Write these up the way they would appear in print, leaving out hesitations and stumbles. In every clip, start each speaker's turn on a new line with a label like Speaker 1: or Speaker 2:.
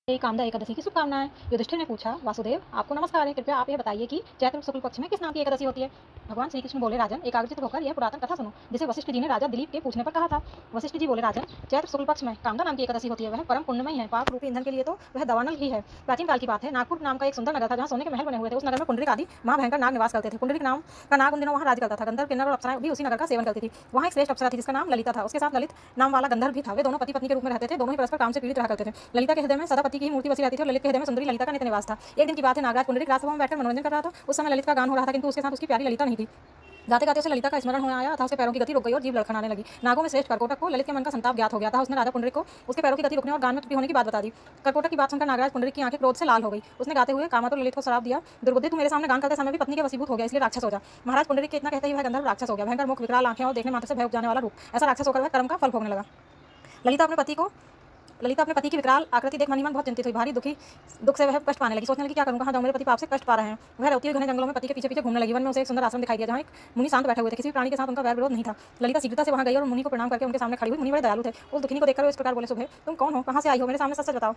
Speaker 1: कामदा एकादशी की शुभकामनाएं। युधिष्ठिर ने पूछा, वासुदेव आपको नमस्कार है, कृपया आप यह बताइए कि चैत्र शुक्ल पक्ष में किस नाम की एकादशी होती है। भगवान श्री कृष्ण बोले, राजन एकाग्रचित होकर यह पुरातन कथा सुनो, जिसे वशिष्ठ जी ने राजा दिलीप के पूछने पर कहा था। वशिष्ठ जी बोले, राजन चैत्र शुक्ल पक्ष में कामदा नाम की एकादशी होती है। वह परम पुण्यमय है, पाप रूपी ईंधन के लिए तो वह दवानल ही है। प्राचीन काल की बात है, नागपुर नाम का एक सुंदर नगर था, जहाँ सोने के महल बने हुए थे। उस नगर में पुंडरीक आदि महाभयंकर नाग निवास करते थे। पुंडरीक नाम का नाग उन दिनों वहाँ राज करता था। गंधर्व, किन्नर और अप्सराएं भी उसी नगर का सेवन करती थी। वहाँ एक श्रेष्ठ अप्सरा थी जिसका नाम ललिता था। उसके साथ ललित नाम वाला गंधर्व भी था। वे दोनों पति पत्नी के रूप में रहते थे। दोनों ही परस्पर काम से पीड़ित रहा करते थे। ललिता के हृदय में सदा पति की ही मूर्ति बसी रहती थी और ललित के हृदय में सुंदरी ललिता का नित्य निवास था। एक दिन की बात है, नागराज पुंडरीक राजसभा में बैठकर मनोरंजन कर रहा था। उस समय ललित का गान हो रहा था, किंतु उसके साथ उसकी प्यारी ललिता नहीं थी। गाते गाते उसे ललिता का स्मरण हो आया था। उसके पैरों की गति रुक गई और जीभ लड़खड़ाने लगी। नागों में श्रेष्ठ करकोटक को ललित के मन का संताप ज्ञात हो गया था। उसने राजा पुंडरीक को उसके पैरों की गति रुकने और गान में त्रुटि होने की बात बता दी। करकोटक की बात सुनकर नागराज पुंडरीक की आंखें क्रोध से लाल हो गई। उसने गाते हुए कामातुर ललित को श्राप दिया, दुर्बुद्धि, तू मेरे सामने गान करते समय भी पत्नी के वशीभूत हो गया, इसलिए राक्षस हो जा। महाराज पुंडरीक के इतना कहते ही वह गंधर्व राक्षस हो गया। भयंकर मुख, विकराल आंखें और देखने मात्र से भय उपजाने वाला रूप, ऐसा राक्षस होकर वह कर्म का फल भोगने लगा। ललिता अपने पति की विकराल आकृति देख मन ही मन बहुत चिंतित हुई। भारी दुख से वह कष्ट पाने लगी। सोचने लगी, क्या करूं, कहां जाऊं, मेरे पति पाप से कष्ट पा रहे हैं। वह रोती हुई घने जंगलों में पति के पीछे पीछे घूमने लगी। वन में उसे एक सुंदर आश्रम दिखाई दिया, जहां एक मुनि शांत बैठे हुए थे। किसी भी प्राणी के साथ उनका वैर विरोध नहीं था। ललिता शीघ्रता से वहां गई और मुनि को प्रणाम करके उनके सामने खड़ी हुई। मुनि बड़े दयालु थे। उस दुखिनी को देखकर वे इस प्रकार बोले, सुबह तुम कौन हो, कहां से आई हो, मेरे सामने सच सच बताओ।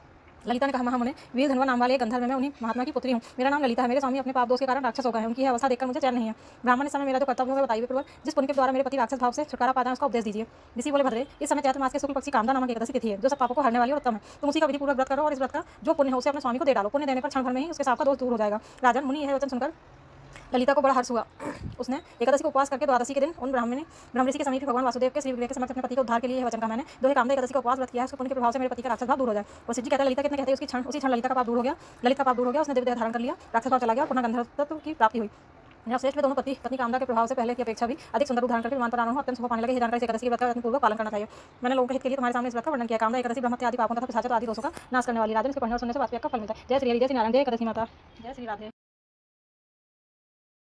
Speaker 1: ललिता ने कहा, महामुने, वीर धनवा नाम वाले एक गंधर्व में मैं उन्हीं महात्मा की पुत्री हूँ। मेरा नाम ललिता है। मेरे स्वामी अपने पाप दोष के कारण राक्षस हो गए हैं। उनकी यह अवस्था देखकर मुझे चैन नहीं है। ब्राह्मण इस समय मेरा जो कर्तव्य होगा बताइए, पूर्वक जिस पुण्य के द्वारा मेरे पति राक्षस भाव से छुटकारा पा जाए उसका उपदेश दीजिए। ऋषि बोले, भद्रे, इस समय चैत्र मास के शुक्ल पक्षी कामदा नामक एकादशी तिथि है, जो सब पापों को हरने वाली और उत्तम है। तुम उसी का विधिपूर्वक व्रत करो और इस व्रत का जो पुण्य है उसे अपने स्वामी को दे डालो। पुण्य देने पर क्षण भर में ही उसके साप का दोष दूर हो जाएगा। राजन, मुनि यह वचन सुनकर ललिता को बड़ा हर्ष हुआ। उसने एकादशी को उपवास करके द्वादशी के दिन उन ब्रह्म ऋषि के समीप भगवान वासुदेव के श्री विवेक के समक्ष अपने पति के उद्धार के लिए यह वचन कहा, मैंने जो कामदा एकादशी का उपवास व्रत किया है, उसके पुण्य के प्रभाव से मेरे पति का राक्षस भाव दूर हो जाए। वशिष्ठ जी कहते हैं, ललिता कितने कहते हैं उसी क्षण ललिता का पाप दूर हो गया। ललित का पाप दूर हो गया। उसने दिव्य देह धारण कर लिया, राक्षस भाव चला गया और पुनः गंधर्वत्व की प्राप्ति हुई। श्रेष्ठ वे दोनों पति पत्नी कामदा के प्रभाव से पहले की अपेक्षा भी अधिक सुंदर उदाहरण करके विमान पर आना हो अत्यंत शोभा पाने लगे। जानकारी से एकादशी के व्रत का पूर्वक पालन करना चाहिए। मैंने लोगों के हित के लिए तुम्हारे सामने इस व्रत का वर्णन किया। कामदा एकादशी ब्रह्मत्या आदि पापों तथा पिशाच आदि दोषों का नाश करने वाली। राजन, इसके पढ़ने और सुनने से वासुदेव का फल मिलता है। जय श्री हरि, जय श्री नारायण, जय एकादशी माता, जय श्री राधे।